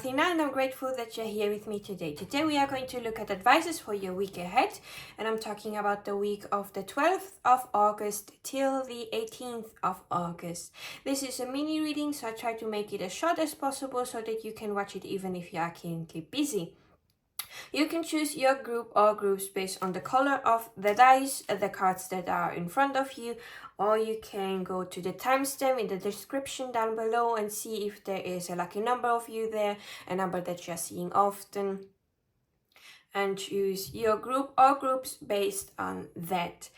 Athina, and I'm grateful that you're here with me today. Today we are going to look at advices for your week ahead, and I'm talking about the week of the 12th of August till the 18th of August. This is a mini reading, so I try to make it as short as possible so that you can watch it even if you are currently busy. You can choose your group or groups based on the color of the dice, the cards that are in front of you, or you can go to the timestamp in the description down below and see if there is a lucky number of you there, a number that you're seeing often, and choose your group or groups based on that.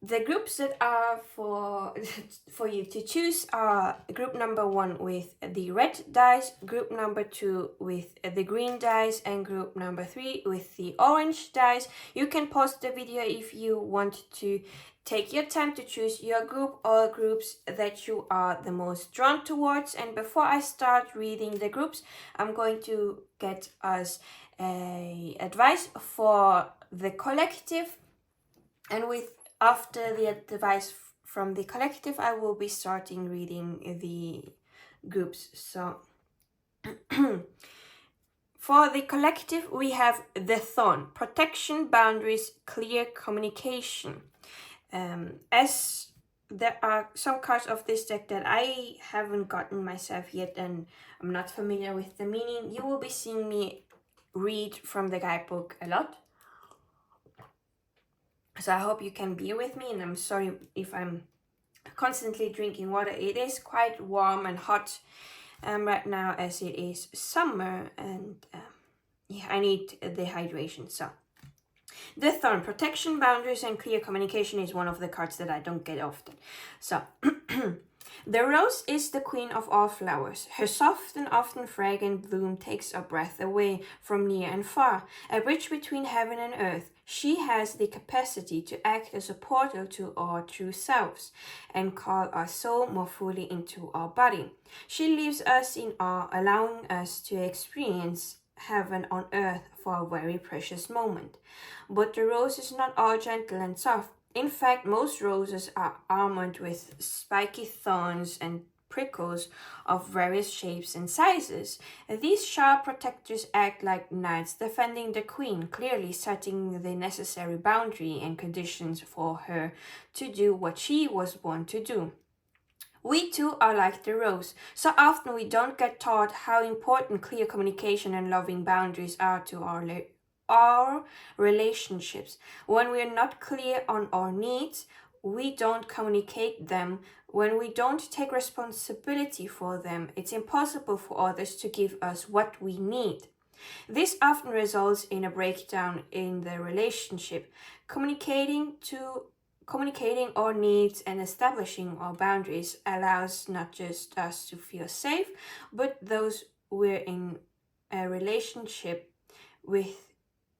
The groups that are for you to choose are group number 1 with the red dice, group number 2 with the green dice, and group number 3 with the orange dice. You can pause the video if you want to take your time to choose your group or groups that you are the most drawn towards. And before I start reading the groups, I'm going to get us a advice for the collective, and after the advice from the collective, I will be starting reading the groups. So for the collective, we have the Thorn: protection, boundaries, clear communication. As there are some cards of this deck that I haven't gotten myself yet and I'm not familiar with the meaning, you will be seeing me read from the guidebook a lot. So I hope you can be with me, and I'm sorry if I'm constantly drinking water. It is quite warm and hot right now as it is summer, and I need the hydration. So the Thorn: protection, boundaries, and clear communication is one of the cards that I don't get often. So the rose is the queen of all flowers. Her soft and often fragrant bloom takes our breath away from near and far, a bridge between heaven and earth. She has the capacity to act as a portal to our true selves and call our soul more fully into our body. She leaves us in awe, allowing us to experience heaven on earth for a very precious moment. But the rose is not all gentle and soft. In fact, most roses are armored with spiky thorns and prickles of various shapes and sizes. These sharp protectors act like knights defending the queen, clearly setting the necessary boundary and conditions for her to do what she was born to do. We too are like the rose. So often we don't get taught how important clear communication and loving boundaries are to our relationships. When we are not clear on our needs, we don't communicate them. When we don't take responsibility for them, it's impossible for others to give us what we need. This often results in a breakdown in the relationship. Communicating our needs and establishing our boundaries allows not just us to feel safe, but those we're in a relationship with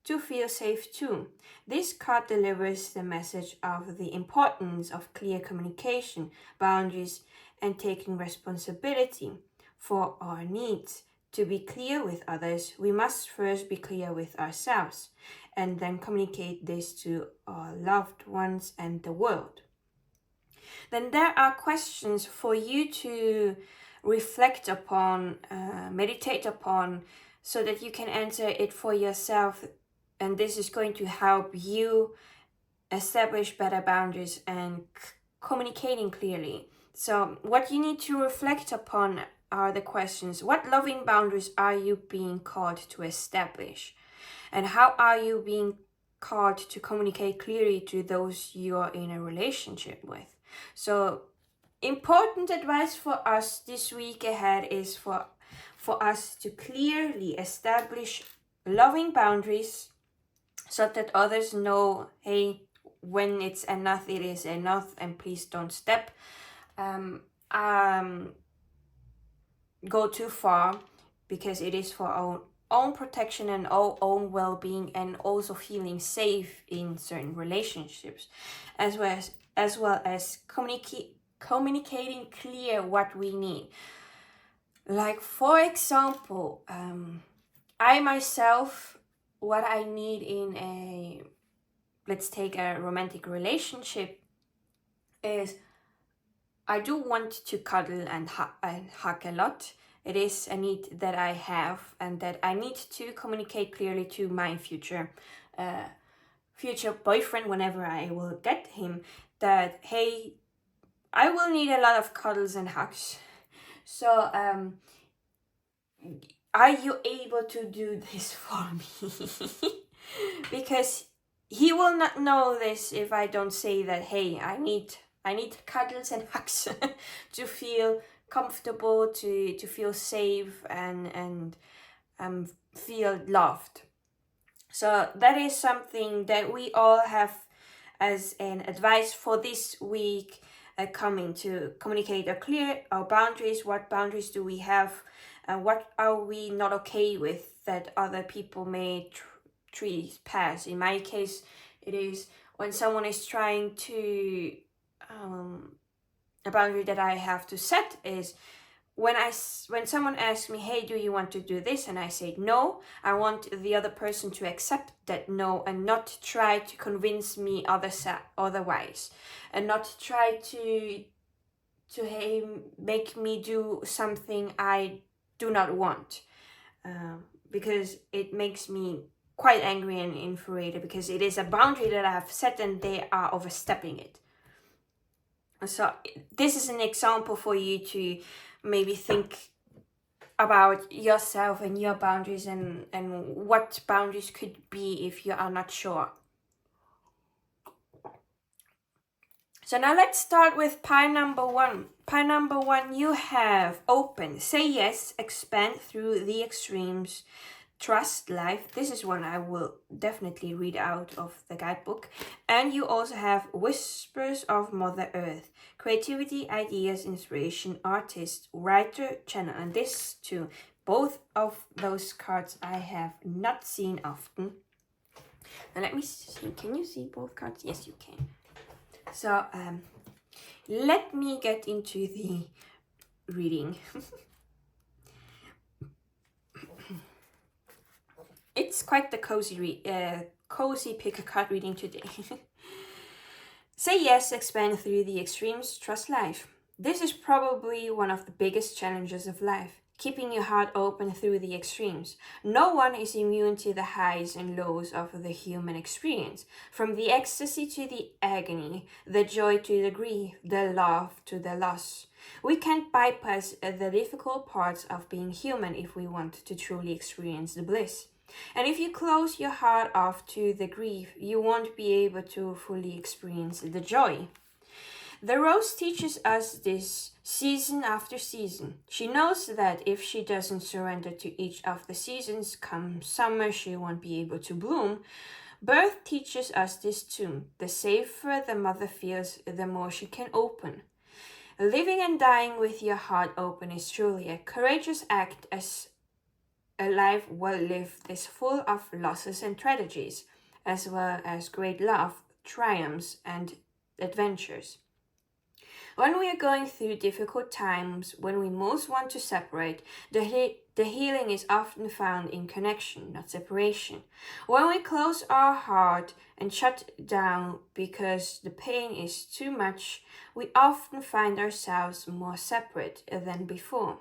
to feel safe too. This card delivers the message of the importance of clear communication, boundaries, and taking responsibility for our needs. To be clear with others, we must first be clear with ourselves, and then communicate this to our loved ones and the world. Then there are questions for you to reflect upon, meditate upon, so that you can answer it for yourself. And this is going to help you establish better boundaries and communicating clearly. So what you need to reflect upon are the questions: what loving boundaries are you being called to establish? And how are you being called to communicate clearly to those you are in a relationship with? So important advice for us this week ahead is for us to clearly establish loving boundaries so that others know, hey, when it's enough, it is enough, and please don't step go too far, because it is for our own protection and our own well-being, and also feeling safe in certain relationships, as well as communicating clear what we need. Like, for example, I myself, what I need in let's take a romantic relationship, is I do want to cuddle and hug a lot. It is a need that I have, and that I need to communicate clearly to my future boyfriend whenever I will get him, that hey, I will need a lot of cuddles and hugs. So are you able to do this for me? Because he will not know this if I don't say that, hey, I need cuddles and hugs to feel comfortable, to feel safe, and feel loved. So that is something that we all have as an advice for this week, coming to communicate our boundaries. What boundaries do we have? What are we not okay with that other people may trespass? In my case, it is when someone is trying to, a boundary that I have to set is when someone asks me, hey, do you want to do this? And I say no, I want the other person to accept that no, and not try to convince me otherwise, and not try to hey, make me do something I do not want, because it makes me quite angry and infuriated, because it is a boundary that I have set and they are overstepping it. So this is an example for you to maybe think about yourself and your boundaries, and what boundaries could be if you are not sure. So now let's start with pile number 1. Pile number 1, you have open, say yes, expand through the extremes, trust life. This is one I will definitely read out of the guidebook. And you also have whispers of Mother Earth, creativity, ideas, inspiration, artist, writer, channel. And this too, both of those cards I have not seen often. And let me see, can you see both cards? Yes, you can. So let me get into the reading. It's quite the cozy pick a card reading today. Say yes, expand through the extremes, trust life. This is probably one of the biggest challenges of life, keeping your heart open through the extremes. No one is immune to the highs and lows of the human experience, from the ecstasy to the agony, the joy to the grief, the love to the loss. We can't bypass the difficult parts of being human if we want to truly experience the bliss. And if you close your heart off to the grief, you won't be able to fully experience the joy. The rose teaches us this season after season. She knows that if she doesn't surrender to each of the seasons, come summer she won't be able to bloom. Birth teaches us this too. The safer the mother feels, the more she can open. Living and dying with your heart open is truly a courageous act, as a life well lived is full of losses and tragedies, as well as great love, triumphs, and adventures. When we are going through difficult times, when we most want to separate, the healing is often found in connection, not separation. When we close our heart and shut down because the pain is too much, we often find ourselves more separate than before.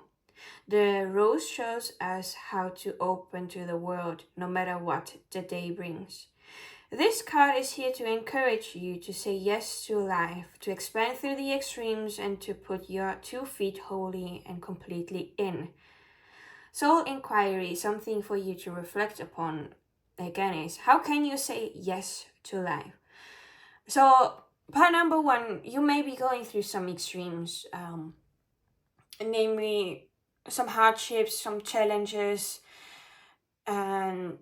The rose shows us how to open to the world, no matter what the day brings. This card is here to encourage you to say yes to life, to expand through the extremes, and to put your 2 feet wholly and completely in. Soul inquiry, something for you to reflect upon again, is how can you say yes to life? So, part number 1, you may be going through some extremes, namely some hardships, some challenges, and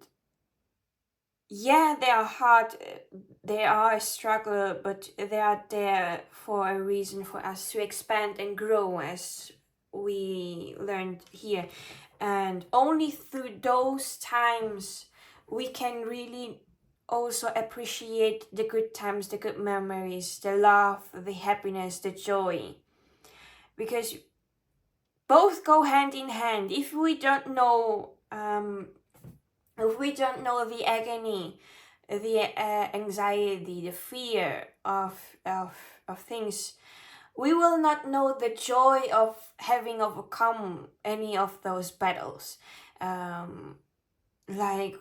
yeah, they are hard, they are a struggle, but they are there for a reason, for us to expand and grow, as we learned here. And only through those times we can really also appreciate the good times, the good memories, the love, the happiness, the joy, because both go hand in hand. If we don't know the agony, the anxiety, the fear of things, we will not know the joy of having overcome any of those battles. Like,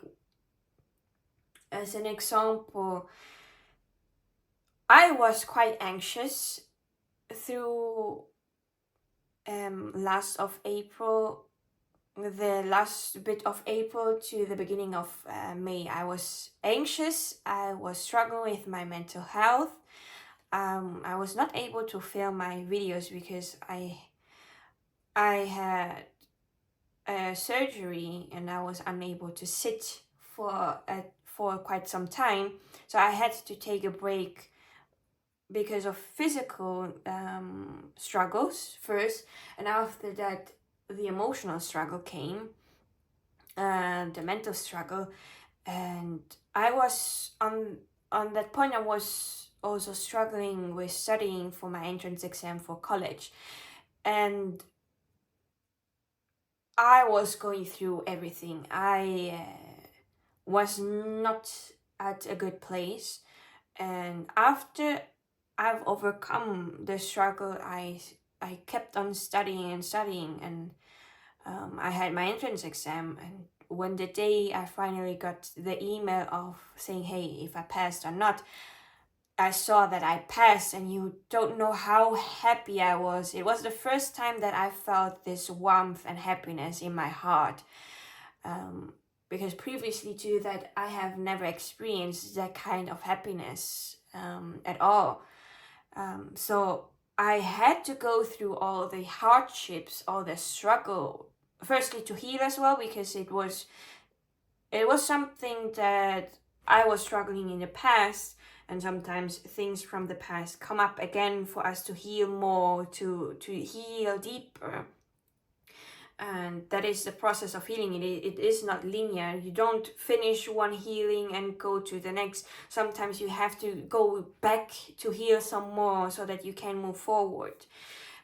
as an example, I was quite anxious through last of April, the last bit of April to the beginning of May. I was anxious. I was struggling with my mental health. I was not able to film my videos because I had a surgery and I was unable to sit for quite some time. So I had to take a break because of physical struggles first, and after that the emotional struggle came, the mental struggle. And I was on that point, I was also struggling with studying for my entrance exam for college, and I was going through everything. I was not at a good place, and after I've overcome the struggle, I kept on studying and studying, and I had my entrance exam. And when the day I finally got the email of saying, hey, if I passed or not, I saw that I passed, and you don't know how happy I was. It was the first time that I felt this warmth and happiness in my heart. Because previously to that, I have never experienced that kind of happiness at all. So I had to go through all the hardships, all the struggle, firstly to heal as well, because it was something that I was struggling in the past, and sometimes things from the past come up again for us to heal more, to heal deeper. And that is the process of healing. It is not linear. You don't finish one healing and go to the next. Sometimes you have to go back to heal some more so that you can move forward.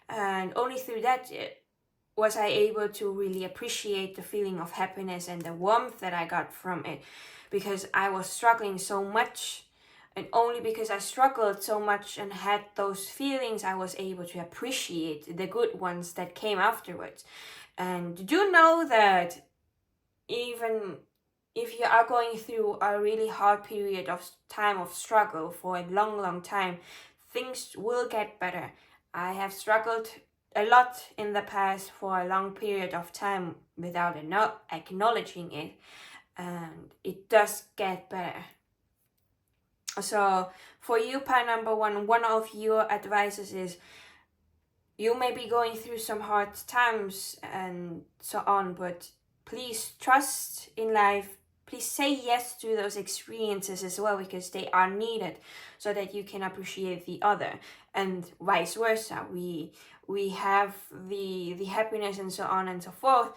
And only through that was I able to really appreciate the feeling of happiness and the warmth that I got from it, because I was struggling so much. And only because I struggled so much and had those feelings, I was able to appreciate the good ones that came afterwards. And did you know that even if you are going through a really hard period of time of struggle for a long time, things will get better. I have struggled a lot in the past for a long period of time without not acknowledging it, and it does get better. So for you, part number one of your advices is, you may be going through some hard times and so on, but please trust in life. Please say yes to those experiences as well, because they are needed so that you can appreciate the other, and vice versa. We have the happiness and so on and so forth,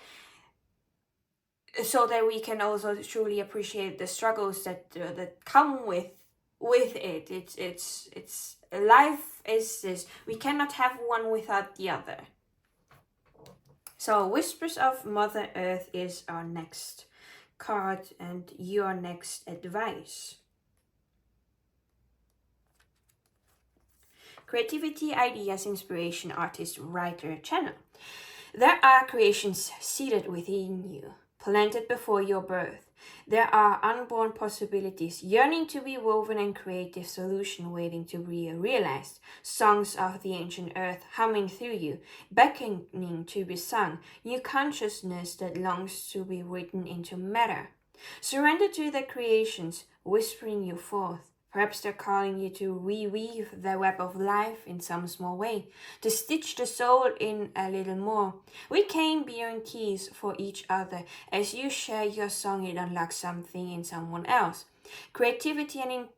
so that we can also truly appreciate the struggles that come with it. It's life is this. We cannot have one without the other. So Whispers of Mother Earth is our next card and your next advice. Creativity, ideas, inspiration, artist, writer, channel. There are creations seated within you, planted before your birth. There are unborn possibilities yearning to be woven, and creative solution waiting to be realized. Songs of the ancient earth humming through you, beckoning to be sung. New consciousness that longs to be written into matter. Surrender to the creations, whispering you forth. Perhaps they're calling you to reweave the web of life in some small way, to stitch the soul in a little more. We can be your keys for each other. As you share your song, it unlocks something in someone else. Creativity and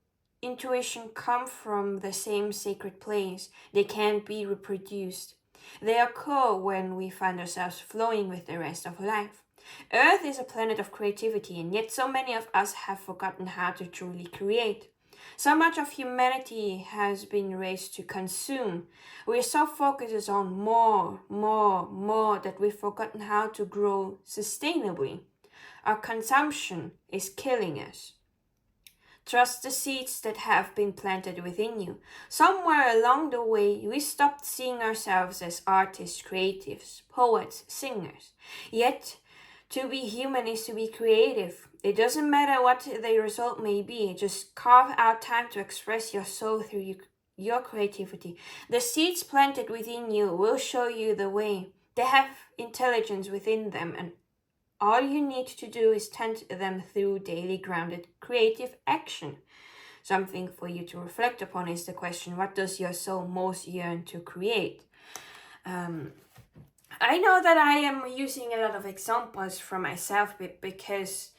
intuition come from the same sacred place. They can't be reproduced. They occur when we find ourselves flowing with the rest of life. Earth is a planet of creativity, and yet so many of us have forgotten how to truly create. So much of humanity has been raised to consume. We are so focused on more that we've forgotten how to grow sustainably. Our consumption is killing us. Trust the seeds that have been planted within you. Somewhere along the way, we stopped seeing ourselves as artists, creatives, poets, singers. Yet, to be human is to be creative. It doesn't matter what the result may be, just carve out time to express your soul through your creativity. The seeds planted within you will show you the way. They have intelligence within them, and all you need to do is tend them through daily grounded creative action. Something for you to reflect upon is the question, what does your soul most yearn to create? I know that I am using a lot of examples from myself because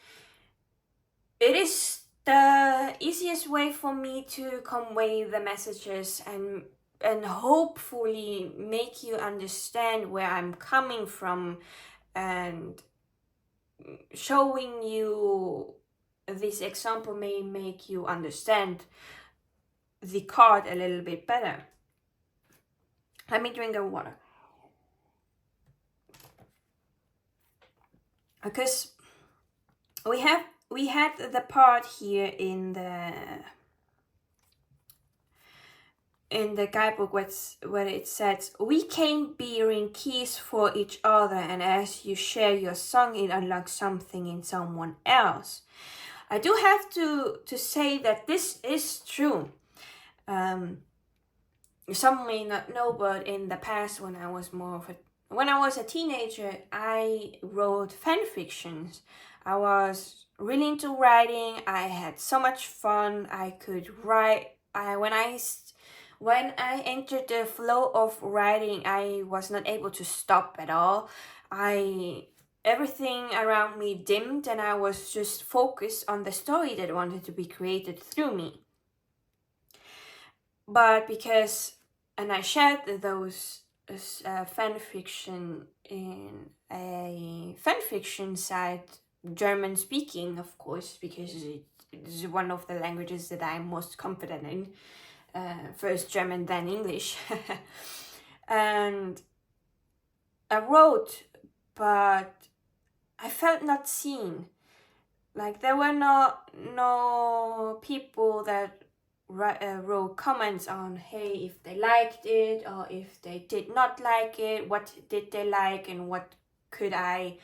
it is the easiest way for me to convey the messages and hopefully make you understand where I'm coming from, and showing you this example may make you understand the card a little bit better. Let me drink a water. Because we had the part here in the guidebook where it says, we came bearing keys for each other, and as you share your song, it unlocks something in someone else. I do have to say that this is true. Some may not know, but in the past, when I was a teenager, I wrote fan fictions. I was really into writing. I had so much fun. I could write. When I entered the flow of writing, I was not able to stop at all. Everything around me dimmed, and I was just focused on the story that wanted to be created through me. But and I shared those fan fiction in a fan fiction site, German speaking, of course, because it is one of the languages that I'm most confident in. First German, then English. And I wrote, but I felt not seen. Like there were no people that wrote comments on, hey, if they liked it or if they did not like it, what did they like and what could I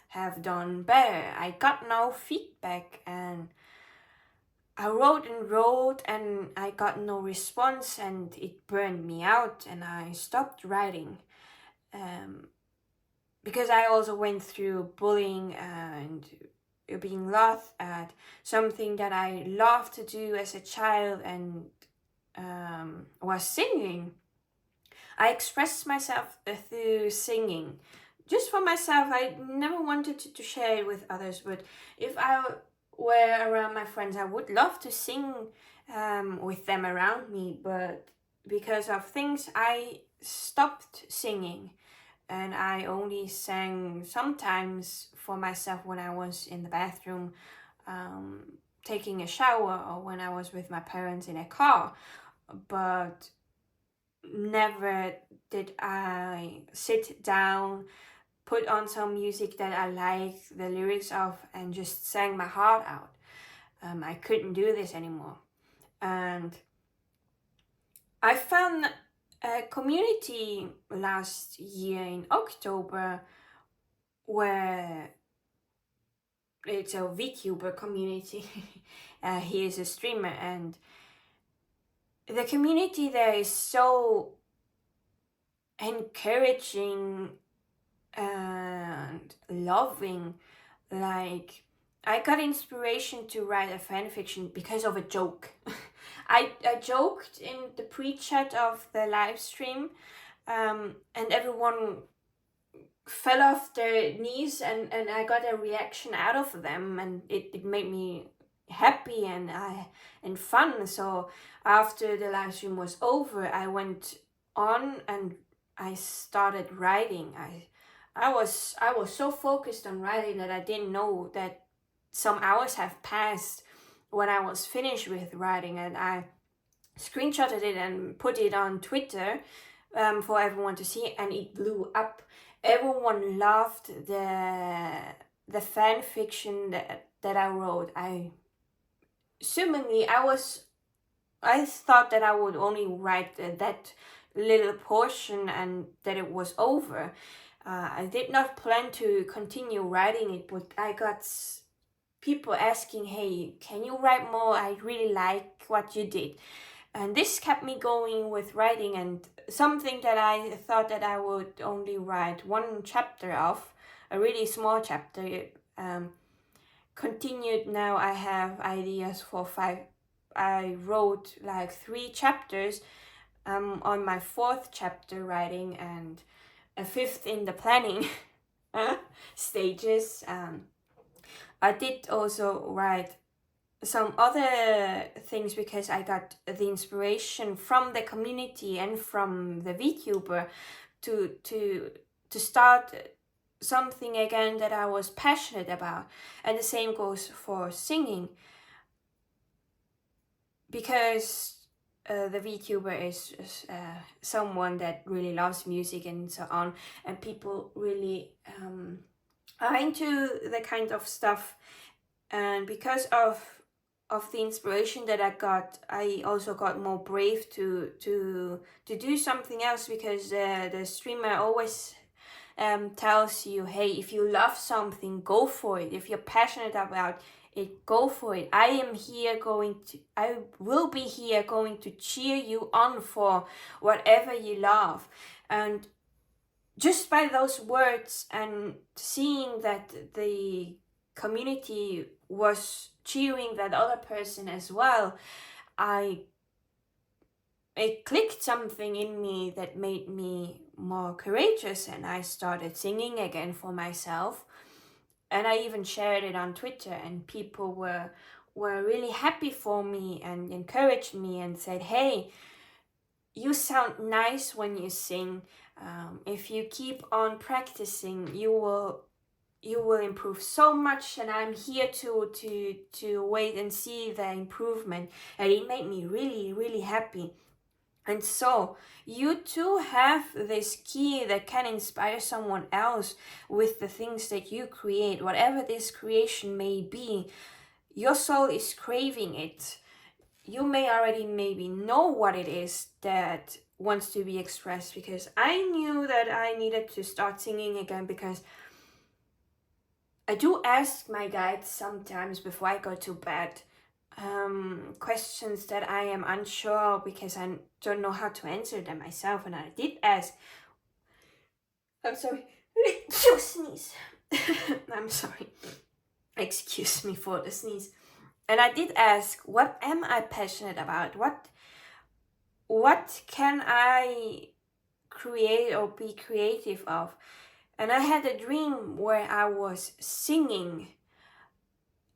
have done better. I got no feedback, and I wrote and I got no response, and it burned me out, and I stopped writing. Because I also went through bullying and being laughed at, something that I loved to do as a child, and was singing. I expressed myself through singing, just for myself. I never wanted to share it with others, but if I were around my friends, I would love to sing with them around me, but because of things, I stopped singing. And I only sang sometimes for myself when I was in the bathroom, taking a shower, or when I was with my parents in a car. But never did I sit down, put on some music that I liked the lyrics of, and just sang my heart out. I couldn't do this anymore. And I found a community last year in October where it's a VTuber community. He is a streamer, and the community there is so encouraging and loving. Like, I got inspiration to write a fan fiction because of a joke. I joked in the pre-chat of the live stream, and everyone fell off their knees, and I got a reaction out of them, and it made me happy and fun. So after the live stream was over, I went on and I started writing. I was so focused on writing that I didn't know that some hours have passed when I was finished with writing, and I screenshotted it and put it on Twitter for everyone to see, and it blew up. Everyone loved the fan fiction that I wrote. seemingly I thought that I would only write that little portion and that it was over. I did not plan to continue writing it, but I got people asking, hey, can you write more? I really like what you did. And this kept me going with writing, and something that I thought that I would only write one chapter of, a really small chapter, continued. Now I have ideas for 5. I wrote like 3 chapters. On my 4th chapter writing, and a 5th in the planning stages. I did also write some other things because I got the inspiration from the community and from the VTuber to start something again that I was passionate about. And the same goes for singing, because the VTuber is someone that really loves music and so on, and people really are into the kind of stuff. And because of the inspiration that I got, I also got more brave to do something else, because the streamer always tells you, hey, if you love something, go for it. If you're passionate about it, go for it. I will be here going to cheer you on for whatever you love. And just by those words and seeing that the community was cheering that other person as well, it clicked something in me that made me more courageous, and I started singing again for myself. And I even shared it on Twitter, and people were really happy for me and encouraged me and said, hey, you sound nice when you sing. If you keep on practicing, you will improve so much, and I'm here to wait and see the improvement. And it made me really, really happy. And so you too have this key that can inspire someone else with the things that you create, whatever this creation may be. Your soul is craving it. You may already maybe know what it is that wants to be expressed, because I knew that I needed to start singing again, because I do ask my guides sometimes before I go to bed questions that I am unsure, because I don't know how to answer them myself. And I did ask, I'm sorry, to sneeze. I'm sorry, excuse me for the sneeze. And I did ask, what am I passionate about? What can I create or be creative of? And I had a dream where I was singing,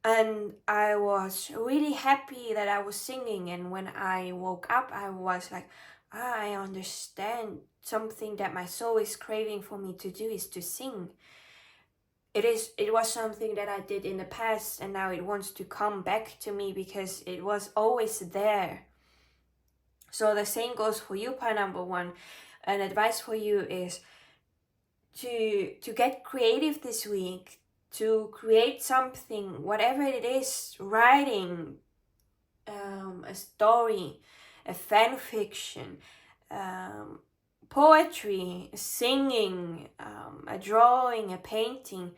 and I was really happy that I was singing. And when I woke up, I was like, I understand something that my soul is craving for me to do is to sing. It was something that I did in the past, and now it wants to come back to me because it was always there. So the same goes for you, pie number 1. An advice for you is to get creative this week, to create something, whatever it is, writing, a story, a fan fiction, poetry, singing, a drawing, a painting.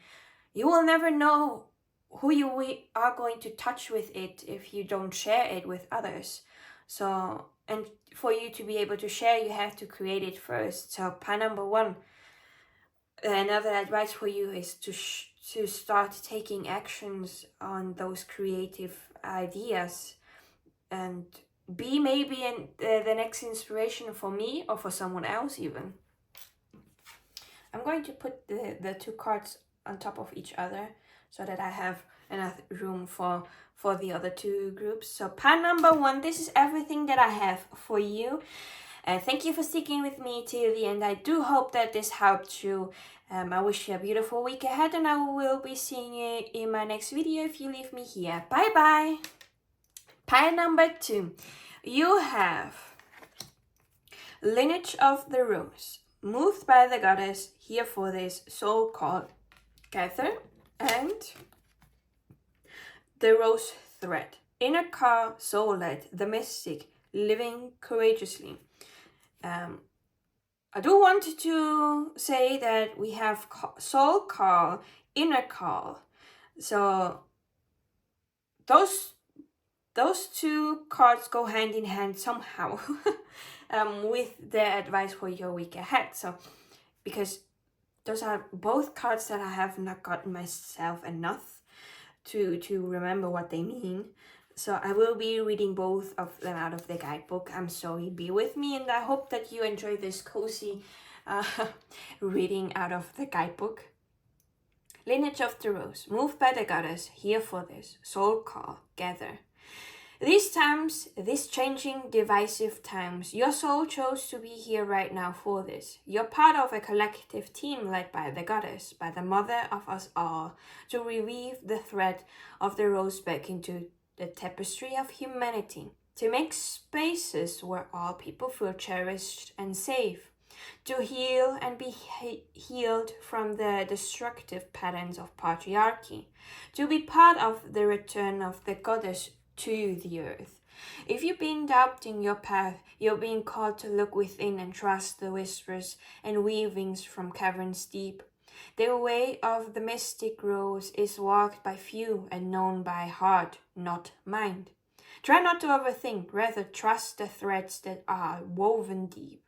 You will never know who you are going to touch with it if you don't share it with others. So, and for you to be able to share, you have to create it first. So pie number 1, another advice for you is to start taking actions on those creative ideas, and be maybe the next inspiration for me or for someone else even. I'm going to put the 2 cards on top of each other so that I have enough room for the other 2 groups. So pie number 1, this is everything that I have for you. Thank you for sticking with me till the end. I do hope that this helped you. I wish you a beautiful week ahead, and I will be seeing you in my next video if you leave me here. Bye bye. Pie number 2. You have Lineage of the Rose, moved by the goddess, here for this, so-called gather, and the rose thread. inner car, soul-led, the mystic, living courageously. I do want to say that we have soul call, inner call. So those two cards go hand in hand somehow with the advice for your week ahead. So because those are both cards that I have not gotten myself enough to remember what they mean. So I will be reading both of them out of the guidebook. I'm sorry, be with me, and I hope that you enjoy this cozy reading out of the guidebook. Lineage of the Rose, moved by the goddess, here for this, soul call, gather. These times, these changing, divisive times, your soul chose to be here right now for this. You're part of a collective team led by the goddess, by the mother of us all, to reweave the thread of the rose back into the tapestry of humanity, to make spaces where all people feel cherished and safe, to heal and be healed from the destructive patterns of patriarchy, to be part of the return of the goddess to the earth. If you've been doubting your path, you're being called to look within and trust the whispers and weavings from caverns deep. The way of the mystic rose is walked by few and known by heart, not mind. Try not to overthink, rather trust the threads that are woven deep.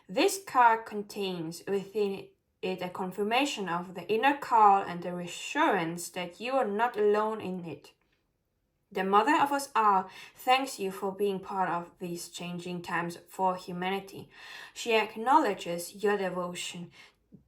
This card contains within it a confirmation of the inner call and the reassurance that you are not alone in it. The mother of us all thanks you for being part of these changing times for humanity. She acknowledges your devotion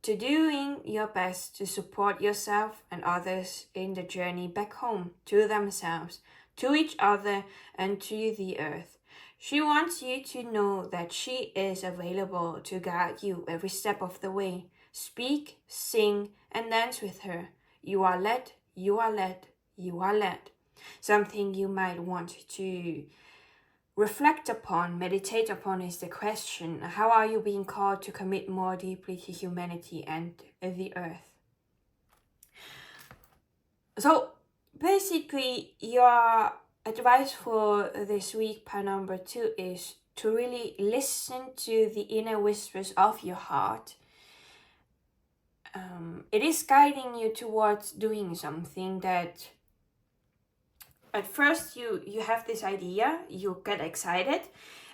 to doing your best to support yourself and others in the journey back home, to themselves, to each other, and to the earth. She wants you to know that she is available to guide you every step of the way. Speak, sing, and dance with her. You are led, you are led, you are led. Something you might want to reflect upon, meditate upon is the question, how are you being called to commit more deeply to humanity and the earth? So basically, your advice for this week, part number 2, is to really listen to the inner whispers of your heart. It is guiding you towards doing something that at first you have this idea, you get excited,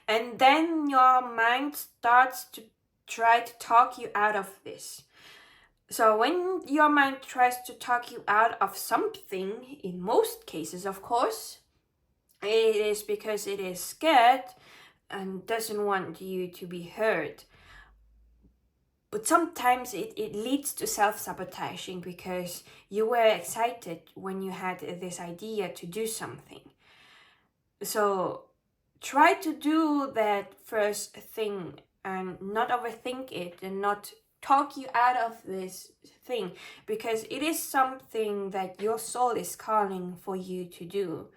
and then your mind starts to try to talk you out of this. So when your mind tries to talk you out of something, in most cases of course, it is because it is scared and doesn't want you to be heard. But sometimes it leads to self-sabotaging because you were excited when you had this idea to do something. So try to do that first thing and not overthink it and not talk you out of this thing, because it is something that your soul is calling for you to do.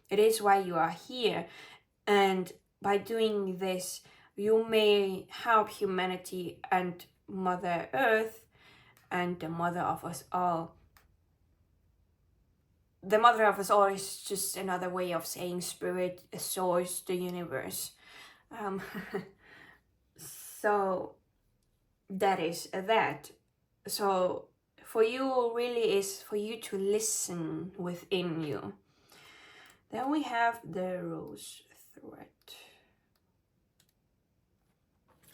It is why you are here, and by doing this you may help humanity and Mother Earth and the mother of us all. The mother of us all is just another way of saying spirit, source, the universe. So that is that. So for you really is for you to listen within you. Then we have the rose thread.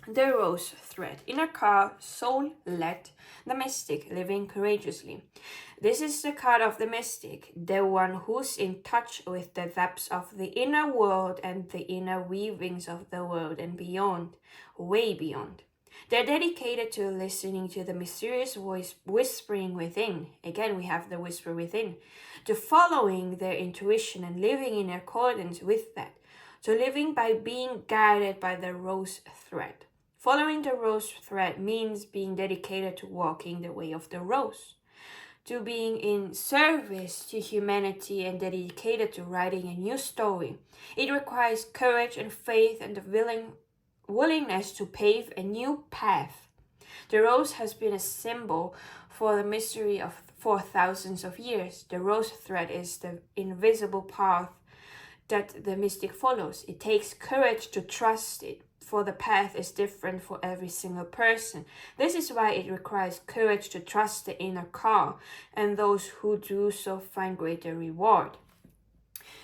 The rose thread, inner car, soul-led, the mystic, living courageously. This is the card of the mystic, the one who's in touch with the depths of the inner world and the inner weavings of the world and beyond, way beyond. They're dedicated to listening to the mysterious voice whispering within. Again, we have the whisper within. To following their intuition and living in accordance with that. To living by being guided by the rose thread. Following the rose thread means being dedicated to walking the way of the rose, to being in service to humanity and dedicated to writing a new story. It requires courage and faith and the willingness to pave a new path. The rose has been a symbol for the mystery for thousands of years. The rose thread is the invisible path that the mystic follows. It takes courage to trust it, for the path is different for every single person. This is why it requires courage to trust the inner call, and those who do so find greater reward.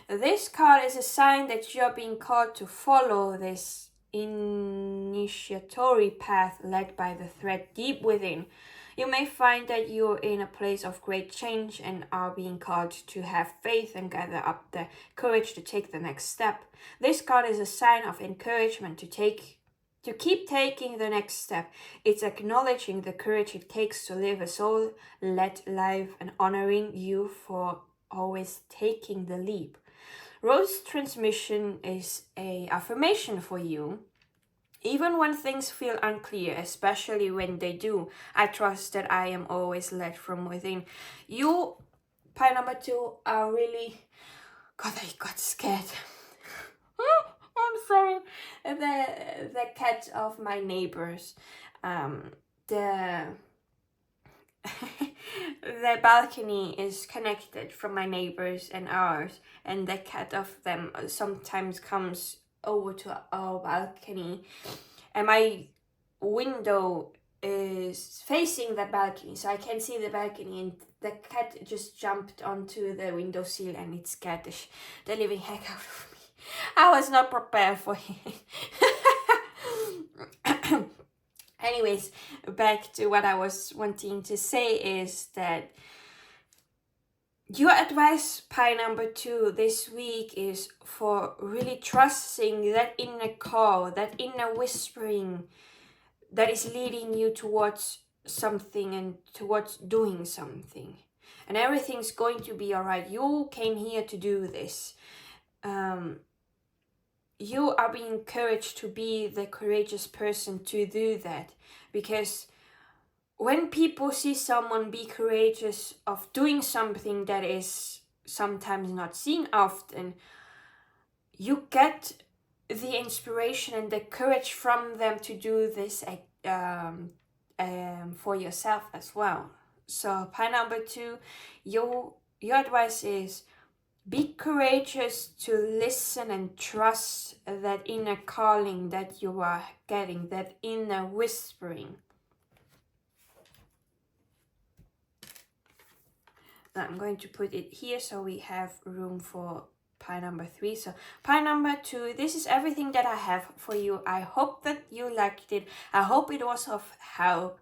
This card is a sign that you are being called to follow this initiatory path led by the thread deep within. You may find that you are in a place of great change and are being called to have faith and gather up the courage to take the next step. This card is a sign of encouragement to keep taking the next step. It's acknowledging the courage it takes to live a soul-led life and honoring you for always taking the leap. Rose transmission is an affirmation for you. Even when things feel unclear, especially when they do, I trust that I am always led from within. You, pile number 2, are really... God, I got scared. I'm sorry. The cat of my neighbors. The balcony is connected from my neighbors and ours, and the cat of them sometimes comes over to our balcony, and my window is facing the balcony, so I can see the balcony, and the cat just jumped onto the windowsill and it scared the living heck out of me. I was not prepared for it. Anyways, back to what I was wanting to say is that your advice, pile number 2, this week is for really trusting that inner call, that inner whispering that is leading you towards something and towards doing something. And everything's going to be alright. You came here to do this. You are being encouraged to be the courageous person to do that, because when people see someone be courageous of doing something that is sometimes not seen often, you get the inspiration and the courage from them to do this for yourself as well. So pile number 2, your advice is be courageous to listen and trust that inner calling that you are getting, that inner whispering. Now I'm going to put it here so we have room for pile number 3. So pile number 2, this is everything that I have for you. I hope that you liked it. I hope it was of help.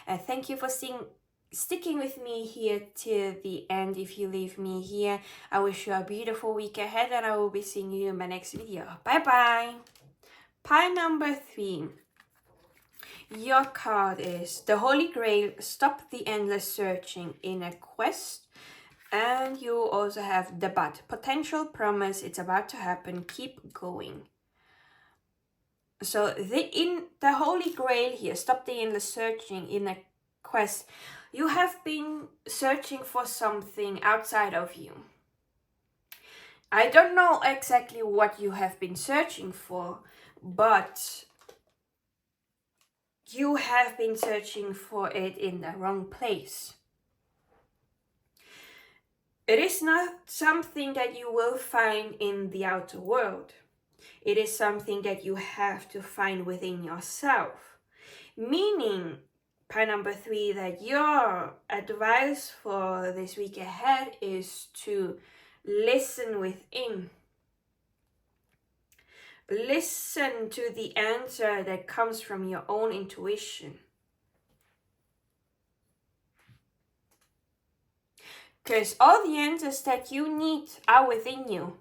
Thank you for sticking with me here till the end. If you leave me here, I wish you a beautiful week ahead, and I will be seeing you in my next video. Bye bye. Pile number 3. Your card is the Holy Grail. Stop the endless searching in a quest. And you also have the but. Potential, promise, it's about to happen. Keep going. So the Holy Grail here, stop the endless searching in a quest. You have been searching for something outside of you. I don't know exactly what you have been searching for, but you have been searching for it in the wrong place. It is not something that you will find in the outer world. It is something that you have to find within yourself. Meaning, pile number 3, that your advice for this week ahead is to listen within. Listen to the answer that comes from your own intuition. Because all the answers that you need are within you.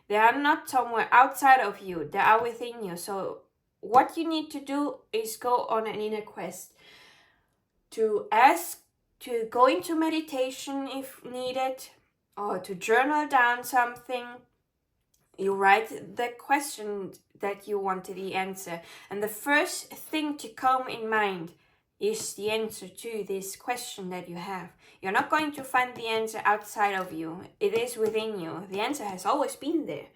They are not somewhere outside of you. They are within you. So what you need to do is go on an inner quest. To ask, to go into meditation if needed, or to journal down something. You write the question that you wanted the answer. And the first thing to come in mind is the answer to this question that you have. You're not going to find the answer outside of you. It is within you. The answer has always been there.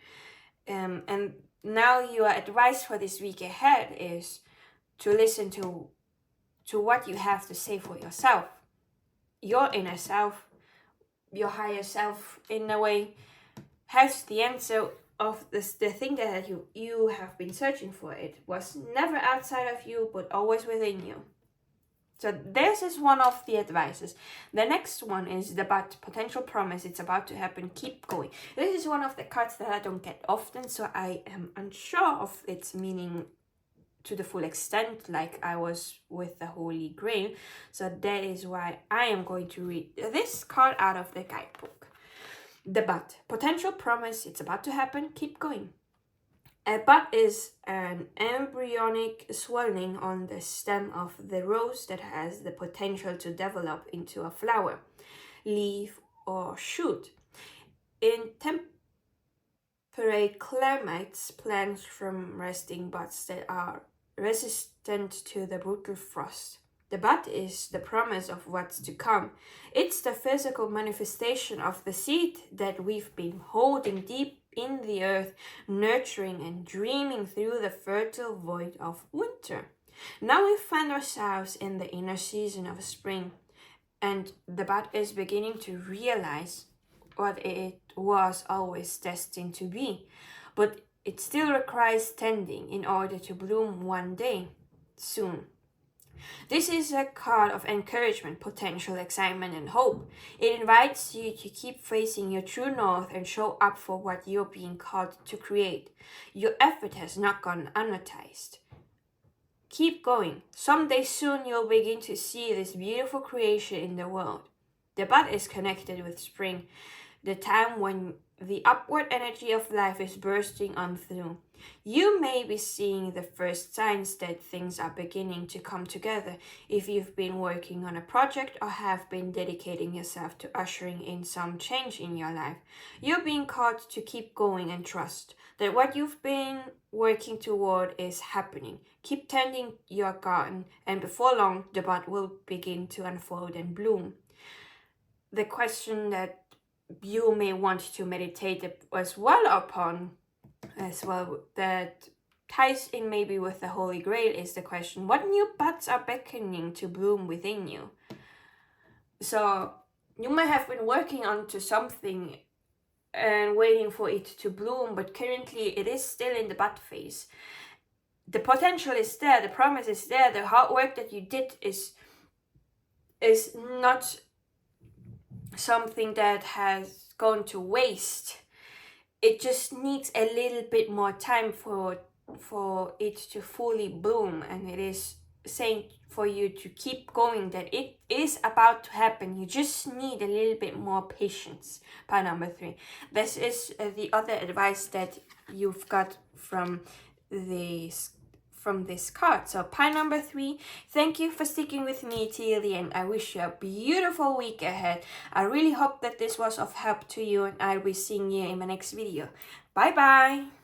And now your advice for this week ahead is to listen to what you have to say for yourself. Your inner self, your higher self, in a way, has the answer of this, the thing that you have been searching for, it was never outside of you, but always within you. So this is one of the advices. The next one is the but, potential promise, it's about to happen, keep going. This is one of the cards that I don't get often, so I am unsure of its meaning to the full extent, like I was with the Holy Grail. So that is why I am going to read this card out of the guidebook. The but, potential promise, it's about to happen, keep going. A bud is an embryonic swelling on the stem of the rose that has the potential to develop into a flower, leaf, or shoot. In temperate climates, plants from resting buds that are resistant to the brutal frost. The bud is the promise of what's to come. It's the physical manifestation of the seed that we've been holding deep in the earth, nurturing and dreaming through the fertile void of winter. Now we find ourselves in the inner season of spring, and the bud is beginning to realize what it was always destined to be, but it still requires tending in order to bloom one day, soon. This is a card of encouragement, potential, excitement, and hope. It invites you to keep facing your true north and show up for what you're being called to create. Your effort has not gone unnoticed. Keep going. Someday soon you'll begin to see this beautiful creation in the world. The bud is connected with spring, the time when the upward energy of life is bursting on through. You may be seeing the first signs that things are beginning to come together if you've been working on a project or have been dedicating yourself to ushering in some change in your life. You're being called to keep going and trust that what you've been working toward is happening. Keep tending your garden, and before long, the bud will begin to unfold and bloom. The question that you may want to meditate as well upon, as well, that ties in maybe with the Holy Grail, is the question, what new buds are beckoning to bloom within you? So you might have been working onto something and waiting for it to bloom, but currently it is still in the bud phase. The potential is there, the promise is there, the hard work that you did is not something that has gone to waste. It just needs a little bit more time for it to fully bloom, and it is saying for you to keep going, that it is about to happen. You just need a little bit more patience. Pile number 3. This is the other advice that you've got from this card. So pile number 3, thank you for sticking with me till the end. I wish you a beautiful week ahead. I really hope that this was of help to you, and I'll be seeing you in my next video. Bye bye.